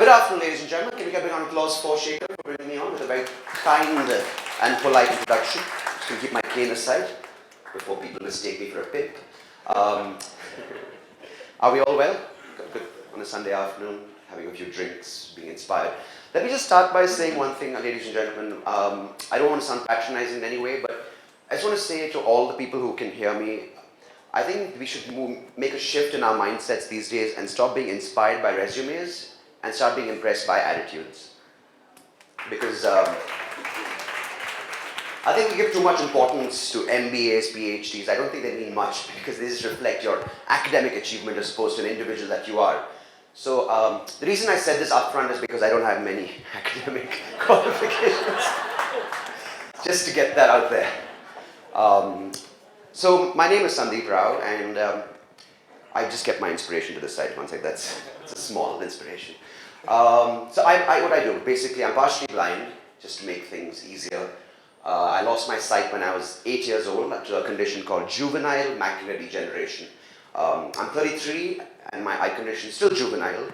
Good afternoon, ladies and gentlemen. Can we get a big round of applause for Shaker for bringing me on with a very kind and polite introduction? Just going to keep my cane aside before people mistake me for a pimp. Are we all well? Good. On a Sunday afternoon, having a few drinks, being inspired. Let me just start by saying one thing, ladies and gentlemen. I don't want to sound patronizing in any way, but I just want to say to all the people who can hear me, I think we should make a shift in our mindsets these days and stop being inspired by resumes and start being impressed by attitudes. Because I think we give too much importance to MBAs, PhDs. I don't think they mean much because they just reflect your academic achievement as opposed to an individual that you are. So the reason I said this up front is because I don't have many academic qualifications. Just to get that out there. So my name is Sundeep Rao, and I just kept my inspiration to the side. One sec, that's a small inspiration. So what I do, basically I'm partially blind, just to make things easier. I lost my sight when I was 8 years old to a condition called juvenile macular degeneration. I'm 33 and my eye condition is still juvenile.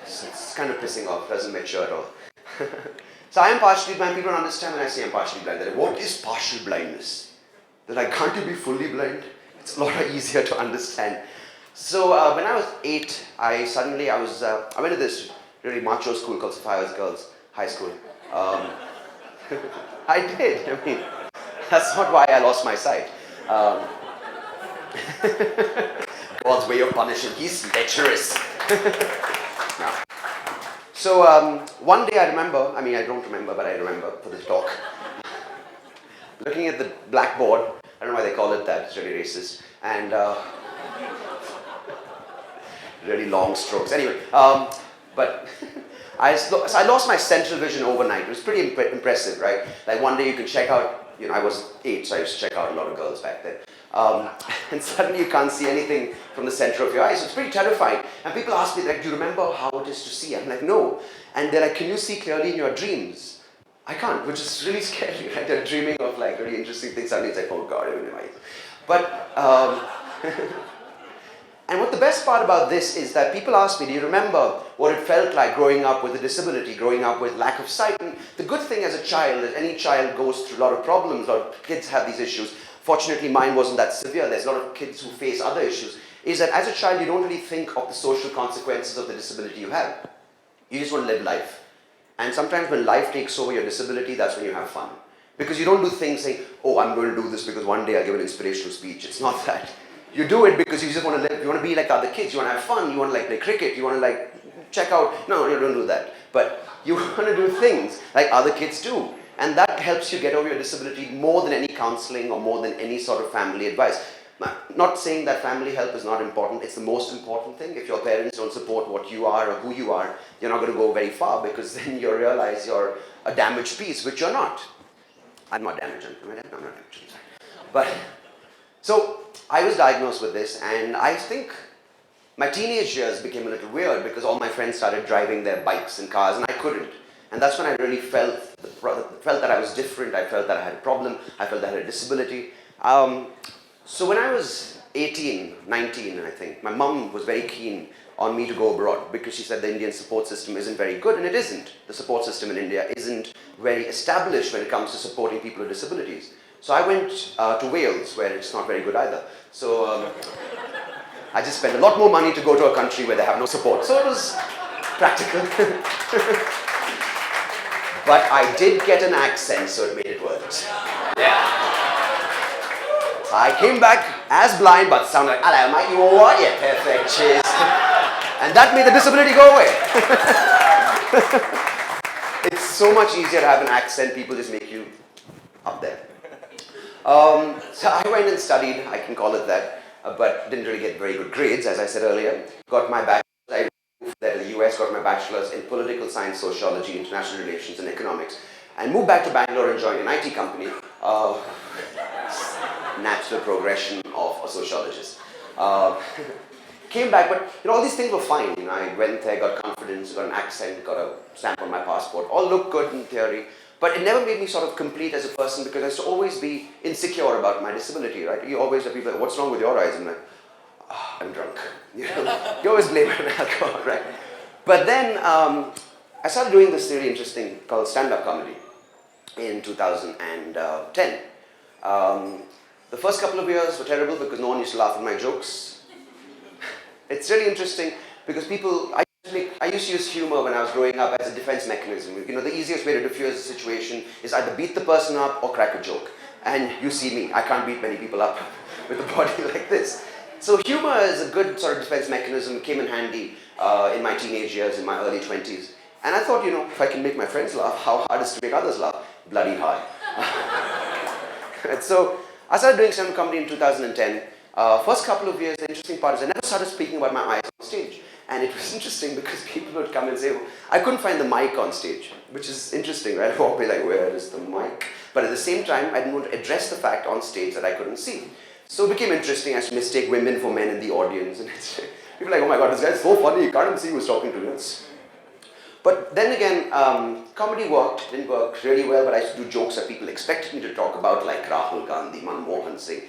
So it's kind of pissing off, doesn't mature at all. So I am partially blind. People don't understand when I say I'm partially blind. They're like, what is partial blindness? They're like, can't you be fully blind? It's a lot easier to understand. So when I was 8, I went to this really macho school called Sapphires Girls High School. I did. I mean, that's not why I lost my sight. God's way of punishing. He's lecherous. No. So one day I don't remember, but I remember for this talk. Looking at the blackboard, I don't know why they call it that, it's really racist, and really long strokes. Anyway, but I lost my central vision overnight. It was pretty impressive, right? Like one day you can check out, I was 8, so I used to check out a lot of girls back then. And suddenly you can't see anything from the center of your eyes. So it's pretty terrifying. And people ask me, like, do you remember how it is to see? I'm like, no. And they're like, can you see clearly in your dreams? I can't, which is really scary, right? They're dreaming of like really interesting things. Suddenly it's like, oh God, even in my eyes. But, and what the best part about this is that people ask me, do you remember what it felt like growing up with a disability, growing up with lack of sight? And the good thing as a child is any child goes through a lot of problems, a lot of kids have these issues. Fortunately, mine wasn't that severe. There's a lot of kids who face other issues. Is that as a child, you don't really think of the social consequences of the disability you have. You just want to live life. And sometimes when life takes over your disability, that's when you have fun. Because you don't do things saying, oh, I'm going to do this because one day I'll give an inspirational speech. It's not that. You do it because you just want to live, you want to be like other kids, you want to have fun, you want to like play cricket, you want to like check out, no, you don't do that. But you want to do things like other kids do. And that helps you get over your disability more than any counseling or more than any sort of family advice. Now, not saying that family help is not important, it's the most important thing. If your parents don't support what you are or who you are, you're not going to go very far because then you realize you're a damaged piece, which you're not. I'm not damaged, am I damaged? I'm not damaged, I'm sorry. But, so, I was diagnosed with this and I think my teenage years became a little weird because all my friends started driving their bikes and cars and I couldn't. And that's when I really felt that I was different, I felt that I had a problem, I felt that I had a disability. So when I was 19, I think, my mum was very keen on me to go abroad because she said the Indian support system isn't very good, and it isn't. The support system in India isn't very established when it comes to supporting people with disabilities. So I went to Wales, where it's not very good either. So I just spent a lot more money to go to a country where they have no support. So it was practical. But I did get an accent, so it made it worth it. Yeah. I came back as blind, but sounded like, hello mate, you alright? Yeah, perfect, cheers. And that made the disability go away. It's so much easier to have an accent, people just make you up there. So I went and studied, I can call it that, but didn't really get very good grades, as I said earlier. Got my bachelor's, I moved there to the US, got my bachelor's in political science, sociology, international relations, and economics. And moved back to Bangalore and joined an IT company. Natural progression of a sociologist. Came back, but all these things were fine. I went there, got confidence, got an accent, got a stamp on my passport. All looked good in theory, but it never made me sort of complete as a person because I used to always be insecure about my disability, right? You always have people like, what's wrong with your eyes? I'm like, I'm drunk. You always blame it on alcohol, right? But then I started doing this really interesting called stand-up comedy in 2010. The first couple of years were terrible because no one used to laugh at my jokes. It's really interesting because I used to use humor when I was growing up as a defense mechanism. You know, the easiest way to diffuse a situation is either beat the person up or crack a joke. And you see me, I can't beat many people up with a body like this. So humor is a good sort of defense mechanism. It came in handy in my teenage years, in my early 20s. And I thought, you know, if I can make my friends laugh, how hard is it to make others laugh? Bloody hard. And so I started doing stand-up comedy in 2010. First couple of years, the interesting part is I never started speaking about my eyes on stage. And it was interesting because people would come and say, well, I couldn't find the mic on stage, which is interesting, right? I'd walk be like, where is the mic? But at the same time, I didn't want to address the fact on stage that I couldn't see. So it became interesting. I used to mistake women for men in the audience. And people were like, oh my God, this guy's so funny, you can't even see who's talking to you. But then again, comedy didn't work really well, but I used to do jokes that people expected me to talk about, like Rahul Gandhi, Manmohan Singh,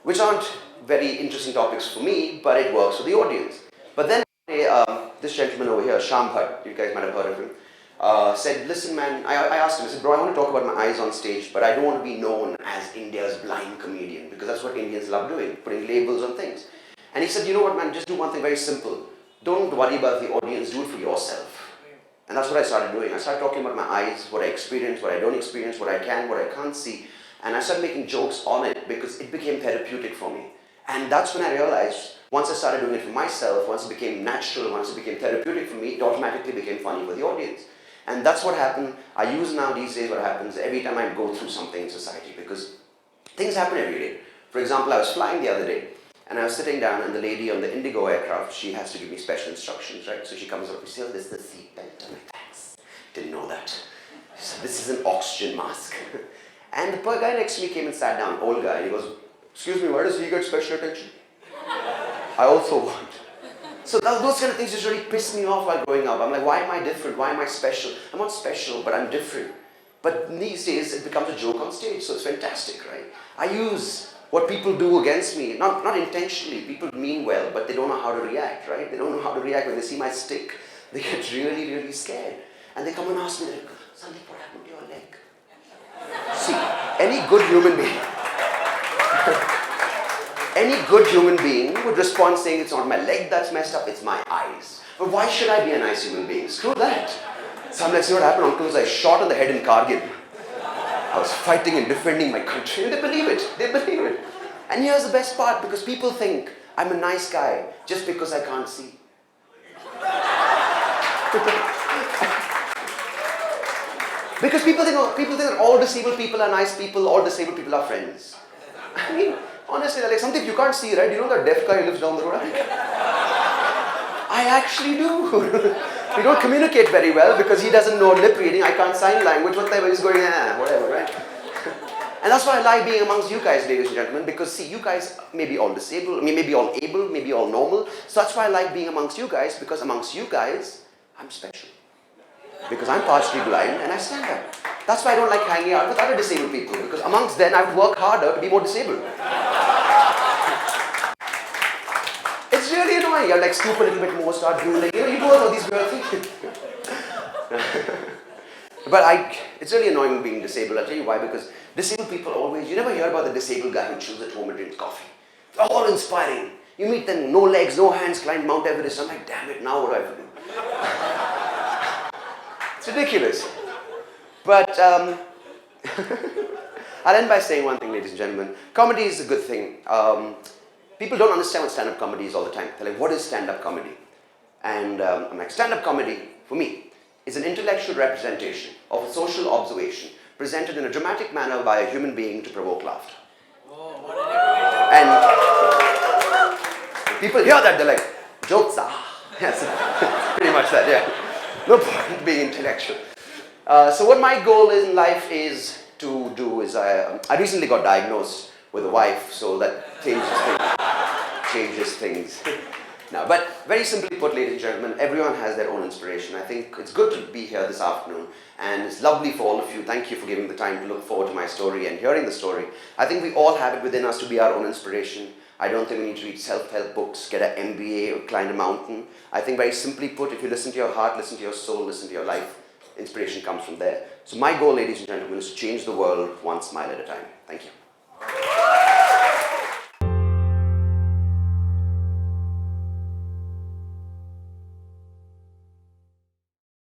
which aren't very interesting topics for me, but it works for the audience. But then this gentleman over here, Sham Bhatt, you guys might have heard of him, said, listen man, I asked him, I said, bro, I want to talk about my eyes on stage, but I don't want to be known as India's blind comedian, because that's what Indians love doing, putting labels on things. And he said, you know what man, just do one thing very simple. Don't worry about the audience, do it for yourself. And that's what I started doing. I started talking about my eyes, what I experience, what I don't experience, what I can, what I can't see. And I started making jokes on it because it became therapeutic for me. And that's when I realized, once I started doing it for myself, once it became natural, once it became therapeutic for me, it automatically became funny for the audience. And that's what happened. I use now these days what happens every time I go through something in society, because things happen every day. For example, I was flying the other day, and I was sitting down, and the lady on the Indigo aircraft, she has to give me special instructions, right? So she comes up and she says, this is the seat belt. I'm like, thanks. Didn't know that. She said, this is an oxygen mask. And the guy next to me came and sat down, old guy, and he goes, excuse me, why does he get special attention? I also want. So those kind of things just really piss me off while growing up. I'm like, why am I different? Why am I special? I'm not special, but I'm different. But these days, it becomes a joke on stage, so it's fantastic, right? I use what people do against me, not intentionally. People mean well, but they don't know how to react, right? They don't know how to react when they see my stick. They get really, really scared. And they come and ask me, like, Sundeep, what happened to your leg? See, any good human being, any good human being would respond saying, it's not my leg that's messed up, it's my eyes. But why should I be a nice human being? Screw that. So I'm like, see what happened, uncle? Was I shot on the head in Kargil. I was fighting and defending my country, and they believe it. They believe it. And here's the best part, because people think I'm a nice guy just because I can't see. Because people think that all disabled people are nice people, all disabled people are friends. I mean, honestly, like something you can't see, right? You know that deaf guy who lives down the road? I actually do. We don't communicate very well because he doesn't know lip reading, I can't sign language, whatever, he's going, whatever, right? And that's why I like being amongst you guys, ladies and gentlemen, because see, you guys may be all disabled, I mean, maybe all able, maybe all normal. So that's why I like being amongst you guys, because amongst you guys, I'm special. Because I'm partially blind and I stand up. That's why I don't like hanging out with other disabled people, because amongst them I would work harder to be more disabled. It's really annoying. You like stoop a little bit more, start drooling, you do all these weird things. But it's really annoying being disabled. I'll tell you why, because disabled people always, you never hear about the disabled guy who chills at home and drinks coffee. They're all inspiring. You meet them, no legs, no hands, climbed Mount Everest. I'm like, damn it, now what do I have to do? It's ridiculous. But I'll end by saying one thing, ladies and gentlemen. Comedy is a good thing. People don't understand what stand-up comedy is all the time. They're like, what is stand-up comedy? And I'm like, stand-up comedy, for me, is an intellectual representation of a social observation presented in a dramatic manner by a human being to provoke laughter. Oh, what an And people hear that, they're like, jokes, Yes, pretty much that, yeah. No point being intellectual. So what my goal in life is to do is, I recently got diagnosed with a wife, so that changes things. Now, but very simply put, ladies and gentlemen, everyone has their own inspiration. I think it's good to be here this afternoon, and it's lovely for all of you. Thank you for giving the time to look forward to my story and hearing the story. I think we all have it within us to be our own inspiration. I don't think we need to read self-help books, get an MBA or climb a mountain. I think very simply put, if you listen to your heart, listen to your soul, listen to your life, inspiration comes from there. So my goal, ladies and gentlemen, is to change the world one smile at a time. Thank you.